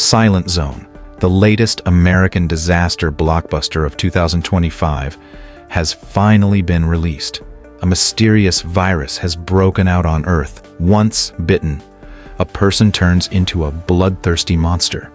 Silent Zone, the latest American disaster blockbuster of 2025, has finally been released. A mysterious virus has broken out on Earth. Once bitten, a person turns into a bloodthirsty monster.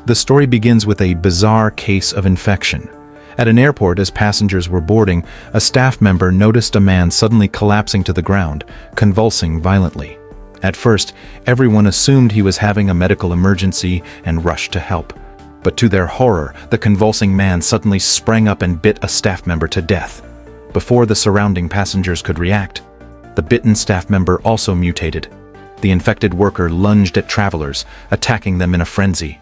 The story begins with a bizarre case of infection. At an airport, as passengers were boarding, a staff member noticed a man suddenly collapsing to the ground, convulsing violently. At first, everyone assumed he was having a medical emergency and rushed to help. But to their horror, the convulsing man suddenly sprang up and bit a staff member to death. Before the surrounding passengers could react, the bitten staff member also mutated. The infected worker lunged at travelers, attacking them in a frenzy.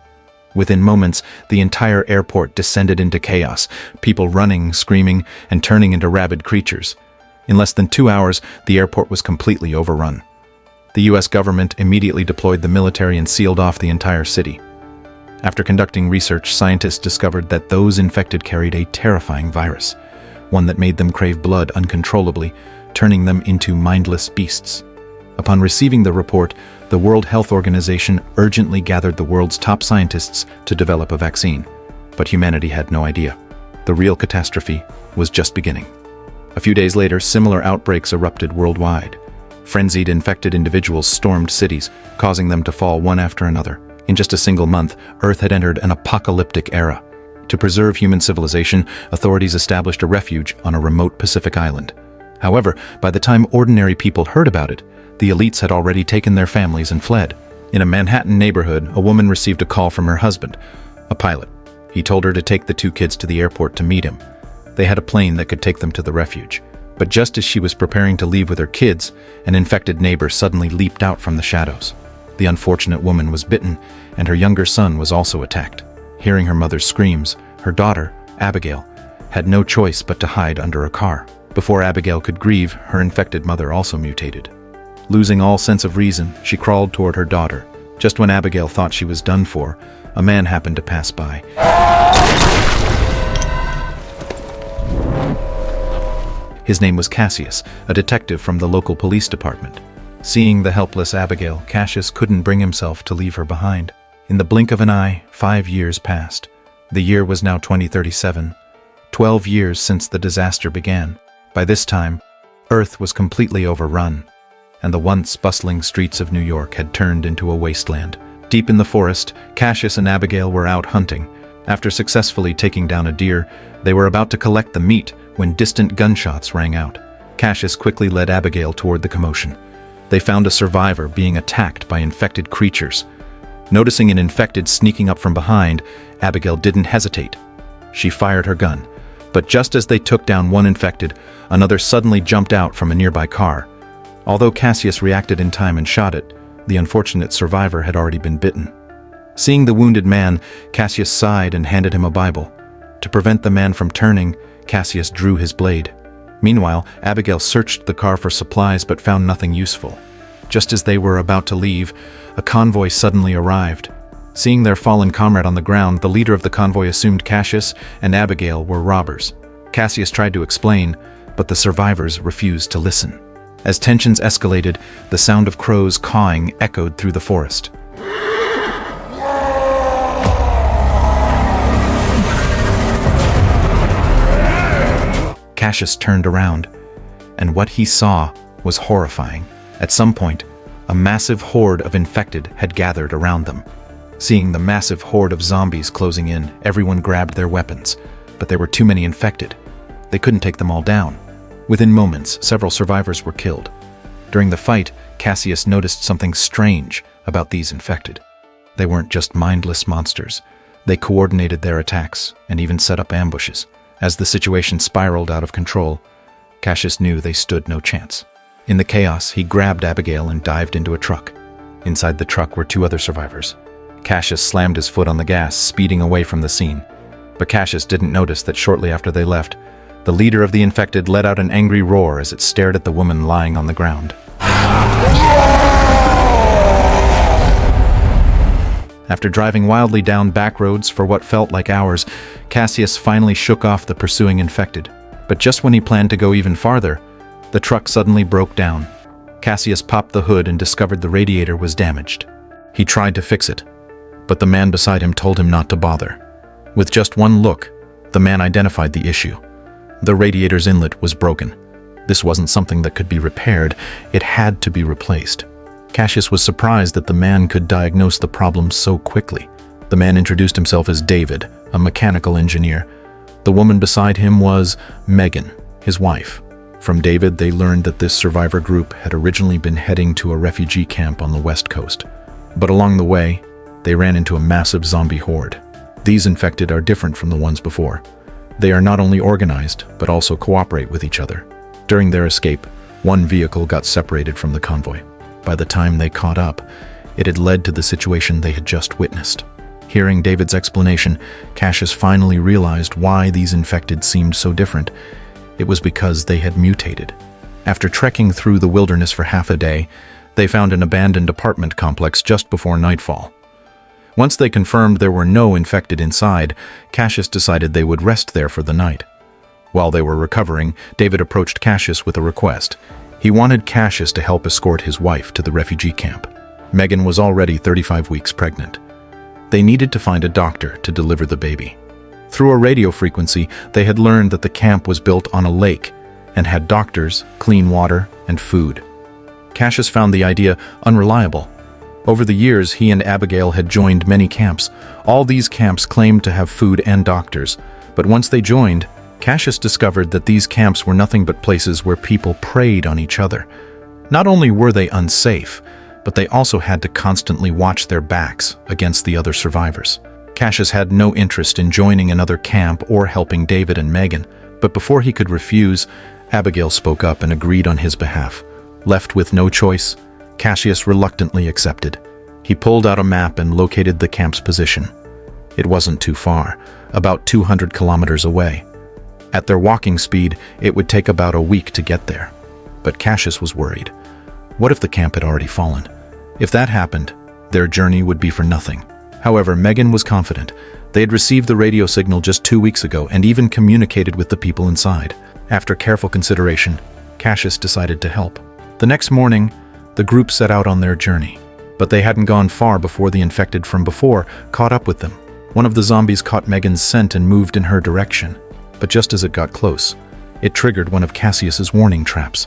Within moments, the entire airport descended into chaos, people running, screaming, and turning into rabid creatures. In less than 2 hours, the airport was completely overrun. The US government immediately deployed the military and sealed off the entire city. After conducting research, scientists discovered that those infected carried a terrifying virus, one that made them crave blood uncontrollably, turning them into mindless beasts. Upon receiving the report, the World Health Organization urgently gathered the world's top scientists to develop a vaccine. But humanity had no idea. The real catastrophe was just beginning. A few days later, similar outbreaks erupted worldwide. Frenzied, infected individuals stormed cities, causing them to fall one after another. In just a single month, Earth had entered an apocalyptic era. To preserve human civilization, authorities established a refuge on a remote Pacific island. However, by the time ordinary people heard about it, the elites had already taken their families and fled. In a Manhattan neighborhood, a woman received a call from her husband, a pilot. He told her to take the 2 kids to the airport to meet him. They had a plane that could take them to the refuge. But just as she was preparing to leave with her kids, an infected neighbor suddenly leaped out from the shadows. The unfortunate woman was bitten, and her younger son was also attacked. Hearing her mother's screams, her daughter, Abigail, had no choice but to hide under a car. Before Abigail could grieve, her infected mother also mutated. Losing all sense of reason, she crawled toward her daughter. Just when Abigail thought she was done for, a man happened to pass by. His name was Casius, a detective from the local police department. Seeing the helpless Abigail, Cassius couldn't bring himself to leave her behind. In the blink of an eye, 5 years passed. The year was now 2037, 12 years since the disaster began. By this time, Earth was completely overrun, and the once bustling streets of New York had turned into a wasteland. Deep in the forest, Cassius and Abigail were out hunting. After successfully taking down a deer, they were about to collect the meat when distant gunshots rang out. Cassius quickly led Abigail toward the commotion. They found a survivor being attacked by infected creatures. Noticing an infected sneaking up from behind, Abigail didn't hesitate. She fired her gun, but just as they took down one infected, another suddenly jumped out from a nearby car. Although Cassius reacted in time and shot it, the unfortunate survivor had already been bitten. Seeing the wounded man, Cassius sighed and handed him a Bible. To prevent the man from turning, Cassius drew his blade. Meanwhile, Abigail searched the car for supplies but found nothing useful. Just as they were about to leave, a convoy suddenly arrived. Seeing their fallen comrade on the ground, the leader of the convoy assumed Cassius and Abigail were robbers. Cassius tried to explain, but the survivors refused to listen. As tensions escalated, the sound of crows cawing echoed through the forest. Cassius turned around, and what he saw was horrifying. At some point, a massive horde of infected had gathered around them. Seeing the massive horde of zombies closing in, everyone grabbed their weapons, but there were too many infected. They couldn't take them all down. Within moments, several survivors were killed. During the fight, Cassius noticed something strange about these infected. They weren't just mindless monsters. They coordinated their attacks and even set up ambushes. As the situation spiraled out of control, Cassius knew they stood no chance. In the chaos, he grabbed Abigail and dived into a truck. Inside the truck were 2 other survivors. Cassius slammed his foot on the gas, speeding away from the scene. But Cassius didn't notice that shortly after they left, the leader of the infected let out an angry roar as it stared at the woman lying on the ground. After driving wildly down back roads for what felt like hours, Cassius finally shook off the pursuing infected. But just when he planned to go even farther, the truck suddenly broke down. Cassius popped the hood and discovered the radiator was damaged. He tried to fix it, but the man beside him told him not to bother. With just one look, the man identified the issue. The radiator's inlet was broken. This wasn't something that could be repaired, it had to be replaced. Cassius was surprised that the man could diagnose the problem so quickly. The man introduced himself as David, a mechanical engineer. The woman beside him was Megan, his wife. From David, they learned that this survivor group had originally been heading to a refugee camp on the west coast. But along the way, they ran into a massive zombie horde. These infected are different from the ones before. They are not only organized, but also cooperate with each other. During their escape, one vehicle got separated from the convoy. By the time they caught up, it had led to the situation they had just witnessed. Hearing David's explanation, Cassius finally realized why these infected seemed so different. It was because they had mutated. After trekking through the wilderness for half a day, they found an abandoned apartment complex just before nightfall. Once they confirmed there were no infected inside, Cassius decided they would rest there for the night. While they were recovering, David approached Cassius with a request. He wanted Cassius to help escort his wife to the refugee camp. Megan was already 35 weeks pregnant. They needed to find a doctor to deliver the baby. Through a radio frequency, they had learned that the camp was built on a lake and had doctors, clean water, and food. Cassius found the idea unreliable. Over the years, he and Abigail had joined many camps. All these camps claimed to have food and doctors, but once they joined, Cassius discovered that these camps were nothing but places where people preyed on each other. Not only were they unsafe, but they also had to constantly watch their backs against the other survivors. Cassius had no interest in joining another camp or helping David and Megan, but before he could refuse, Abigail spoke up and agreed on his behalf. Left with no choice, Cassius reluctantly accepted. He pulled out a map and located the camp's position. It wasn't too far, about 200 kilometers away. At their walking speed, it would take about a week to get there. But Cassius was worried. What if the camp had already fallen? If that happened, their journey would be for nothing. However, Megan was confident. They had received the radio signal just 2 weeks ago and even communicated with the people inside. After careful consideration, Cassius decided to help. The next morning, the group set out on their journey. But they hadn't gone far before the infected from before caught up with them. One of the zombies caught Megan's scent and moved in her direction. But just as it got close, it triggered one of Cassius's warning traps.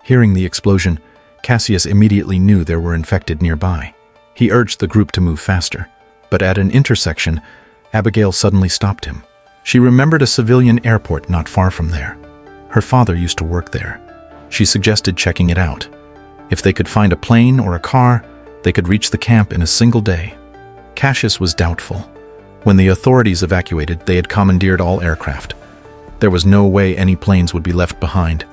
Hearing the explosion, Cassius immediately knew there were infected nearby. He urged the group to move faster, but at an intersection, Abigail suddenly stopped him. She remembered a civilian airport not far from there. Her father used to work there. She suggested checking it out. If they could find a plane or a car, they could reach the camp in a single day. Cassius was doubtful. When the authorities evacuated, they had commandeered all aircraft. There was no way any planes would be left behind.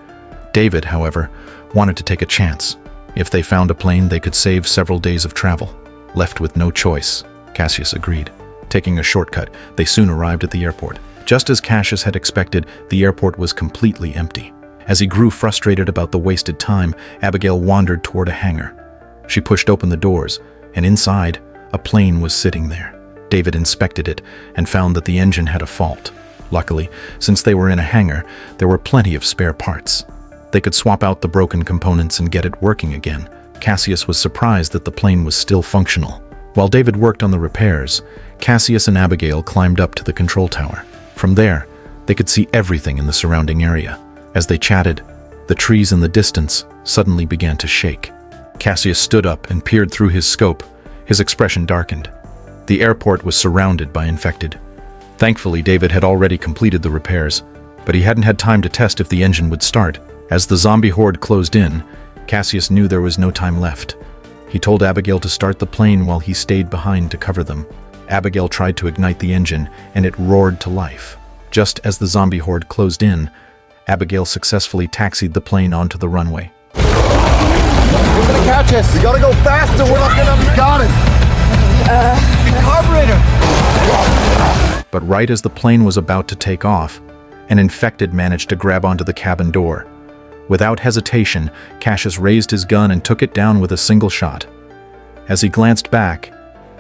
David, however, wanted to take a chance. If they found a plane, they could save several days of travel. Left with no choice, Cassius agreed. Taking a shortcut, they soon arrived at the airport. Just as Cassius had expected, the airport was completely empty. As he grew frustrated about the wasted time, Abigail wandered toward a hangar. She pushed open the doors, and inside, a plane was sitting there. David inspected it and found that the engine had a fault. Luckily, since they were in a hangar, there were plenty of spare parts. They could swap out the broken components and get it working again. Cassius was surprised that the plane was still functional. While David worked on the repairs, Cassius and Abigail climbed up to the control tower. From there, they could see everything in the surrounding area. As they chatted, the trees in the distance suddenly began to shake. Cassius stood up and peered through his scope. His expression darkened. The airport was surrounded by infected. Thankfully, David had already completed the repairs, but he hadn't had time to test if the engine would start. As the zombie horde closed in, Cassius knew there was no time left. He told Abigail to start the plane while he stayed behind to cover them. Abigail tried to ignite the engine, and it roared to life. Just as the zombie horde closed in, Abigail successfully taxied the plane onto the runway. They're gonna catch us! We gotta go faster! We're not gonna... Got it! Carburetor! But right as the plane was about to take off, an infected managed to grab onto the cabin door. Without hesitation, Cassius raised his gun and took it down with a single shot. As he glanced back,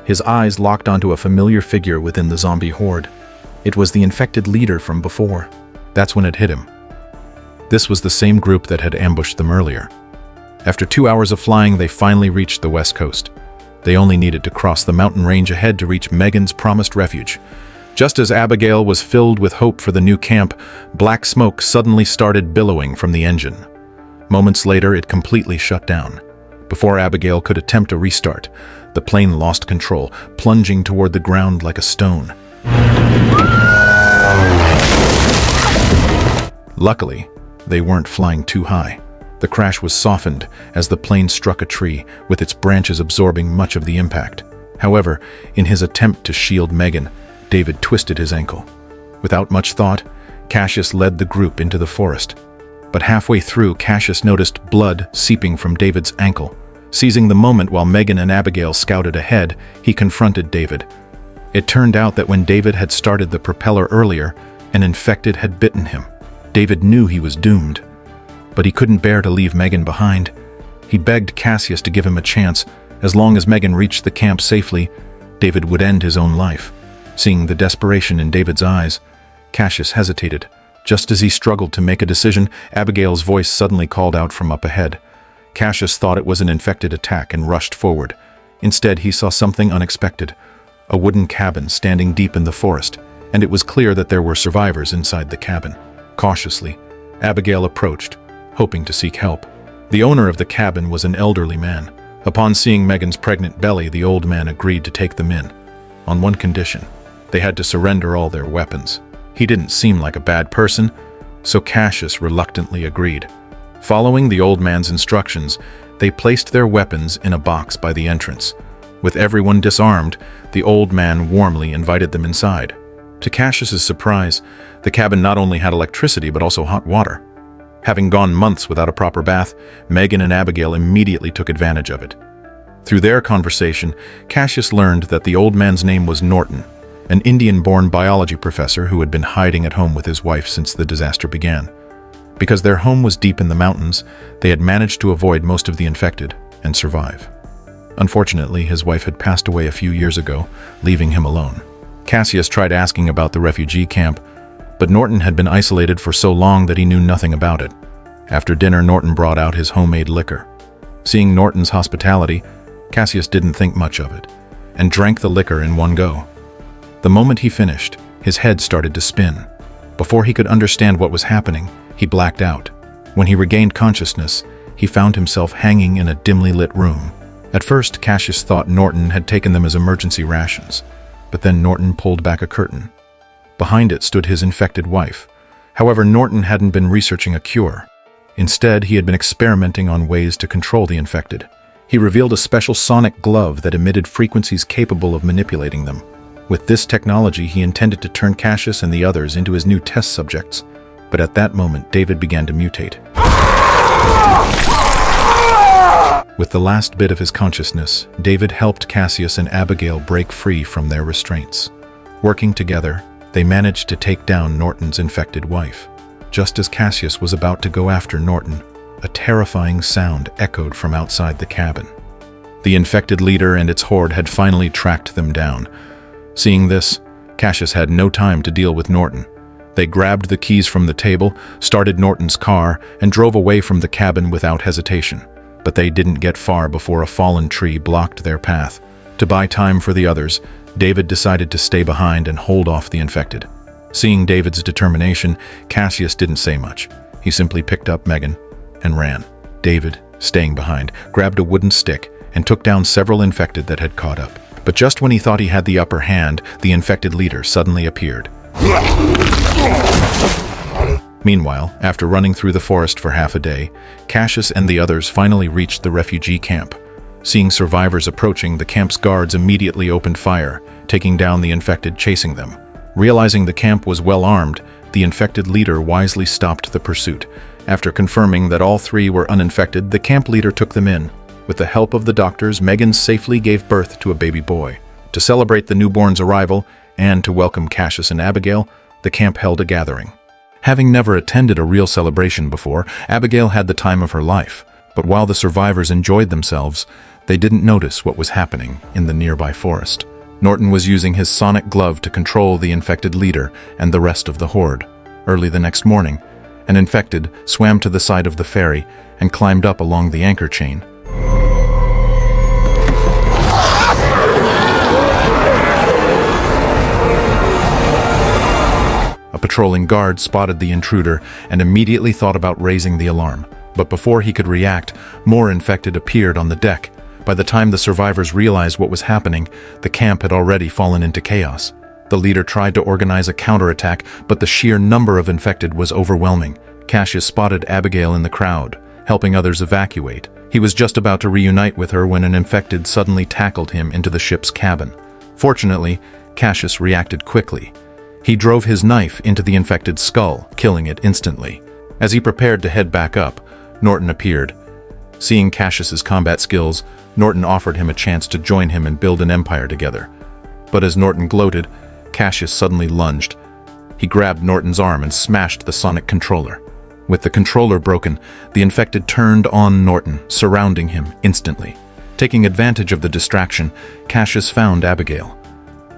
his eyes locked onto a familiar figure within the zombie horde. It was the infected leader from before. That's when it hit him. This was the same group that had ambushed them earlier. After 2 hours of flying, they finally reached the west coast. They only needed to cross the mountain range ahead to reach Megan's promised refuge. Just as Abigail was filled with hope for the new camp, black smoke suddenly started billowing from the engine. Moments later, it completely shut down. Before Abigail could attempt a restart, the plane lost control, plunging toward the ground like a stone. Luckily, they weren't flying too high. The crash was softened as the plane struck a tree, with its branches absorbing much of the impact. However, in his attempt to shield Megan, David twisted his ankle. Without much thought, Cassius led the group into the forest. But halfway through, Cassius noticed blood seeping from David's ankle. Seizing the moment while Megan and Abigail scouted ahead, he confronted David. It turned out that when David had started the propeller earlier, an infected had bitten him. David knew he was doomed, but he couldn't bear to leave Megan behind. He begged Cassius to give him a chance. As long as Megan reached the camp safely, David would end his own life. Seeing the desperation in David's eyes, Cassius hesitated. Just as he struggled to make a decision, Abigail's voice suddenly called out from up ahead. Cassius thought it was an infected attack and rushed forward. Instead, he saw something unexpected. A wooden cabin standing deep in the forest, and it was clear that there were survivors inside the cabin. Cautiously, Abigail approached, hoping to seek help. The owner of the cabin was an elderly man. Upon seeing Megan's pregnant belly, the old man agreed to take them in. On one condition: they had to surrender all their weapons. He didn't seem like a bad person, so Cassius reluctantly agreed. Following the old man's instructions, they placed their weapons in a box by the entrance. With everyone disarmed, the old man warmly invited them inside. To Cassius's surprise, the cabin not only had electricity but also hot water. Having gone months without a proper bath, Megan and Abigail immediately took advantage of it. Through their conversation, Cassius learned that the old man's name was Norton, an Indian-born biology professor who had been hiding at home with his wife since the disaster began. Because their home was deep in the mountains, they had managed to avoid most of the infected and survive. Unfortunately, his wife had passed away a few years ago, leaving him alone. Cassius tried asking about the refugee camp, but Norton had been isolated for so long that he knew nothing about it. After dinner, Norton brought out his homemade liquor. Seeing Norton's hospitality, Cassius didn't think much of it, and drank the liquor in one go. The moment he finished, his head started to spin. Before he could understand what was happening, he blacked out. When he regained consciousness, he found himself hanging in a dimly lit room. At first, Cassius thought Norton had taken them as emergency rations, but then Norton pulled back a curtain. Behind it stood his infected wife. However, Norton hadn't been researching a cure. Instead, he had been experimenting on ways to control the infected. He revealed a special sonic glove that emitted frequencies capable of manipulating them. With this technology, he intended to turn Cassius and the others into his new test subjects. But at that moment, David began to mutate. With the last bit of his consciousness, David helped Cassius and Abigail break free from their restraints. Working together, they managed to take down Norton's infected wife. Just as Cassius was about to go after Norton, a terrifying sound echoed from outside the cabin. The infected leader and its horde had finally tracked them down. Seeing this, Cassius had no time to deal with Norton. They grabbed the keys from the table, started Norton's car, and drove away from the cabin without hesitation. But they didn't get far before a fallen tree blocked their path. To buy time for the others, David decided to stay behind and hold off the infected. Seeing David's determination, Cassius didn't say much. He simply picked up Megan and ran. David, staying behind, grabbed a wooden stick and took down several infected that had caught up. But just when he thought he had the upper hand, the infected leader suddenly appeared. Meanwhile, after running through the forest for half a day, Cassius and the others finally reached the refugee camp. Seeing survivors approaching, the camp's guards immediately opened fire, taking down the infected chasing them. Realizing the camp was well armed, the infected leader wisely stopped the pursuit. After confirming that all three were uninfected, the camp leader took them in. With the help of the doctors, Megan safely gave birth to a baby boy. To celebrate the newborn's arrival and to welcome Cassius and Abigail, the camp held a gathering. Having never attended a real celebration before, Abigail had the time of her life. But while the survivors enjoyed themselves, they didn't notice what was happening in the nearby forest. Norton was using his sonic glove to control the infected leader and the rest of the horde. Early the next morning, An infected swam to the side of the ferry and climbed up along the anchor chain. A patrolling guard spotted the intruder and immediately thought about raising the alarm. But before he could react, more infected appeared on the deck. By the time the survivors realized what was happening, the camp had already fallen into chaos. The leader tried to organize a counterattack, but the sheer number of infected was overwhelming. Cassius spotted Abigail in the crowd, helping others evacuate. He was just about to reunite with her when an infected suddenly tackled him into the ship's cabin. Fortunately, Cassius reacted quickly. He drove his knife into the infected skull, killing it instantly. As he prepared to head back up, Norton appeared. Seeing Cassius's combat skills, Norton offered him a chance to join him and build an empire together. But as Norton gloated, Cassius suddenly lunged. He grabbed Norton's arm and smashed the sonic controller. With the controller broken, the infected turned on Norton, surrounding him instantly. Taking advantage of the distraction, Cassius found Abigail.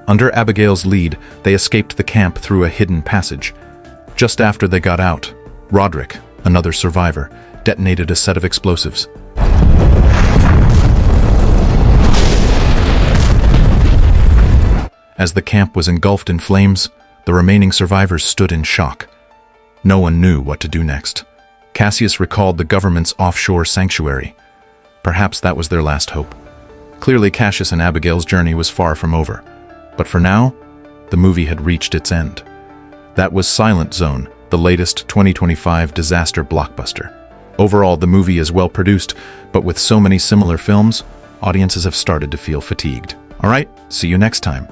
Under Abigail's lead, they escaped the camp through a hidden passage. Just after they got out, Roderick, another survivor, detonated a set of explosives. As the camp was engulfed in flames, the remaining survivors stood in shock. No one knew what to do next. Cassius recalled the government's offshore sanctuary. Perhaps that was their last hope. Clearly, Cassius and Abigail's journey was far from over. But for now, the movie had reached its end. That was Silent Zone, the latest 2025 disaster blockbuster. Overall, the movie is well produced, but with so many similar films, audiences have started to feel fatigued. All right, see you next time.